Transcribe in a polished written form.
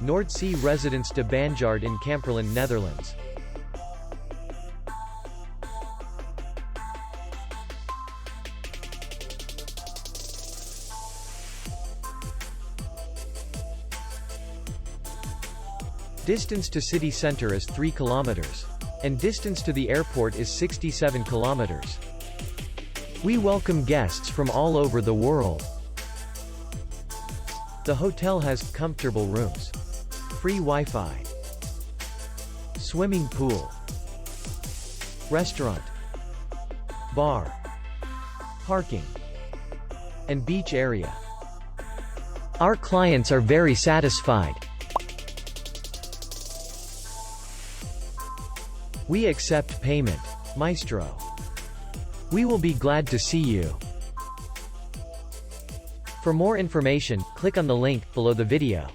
Noordzee Residence De Banjaard in Kamperland, Netherlands. Distance to city center is 3 kilometers. And distance to the airport is 67 kilometers. We welcome guests from all over the world. The hotel has comfortable rooms, free Wi-Fi, swimming pool, restaurant, bar, parking, and beach area. Our clients are very satisfied. We accept payment. Maestro. We will be glad to see you. For more information, click on the link below the video.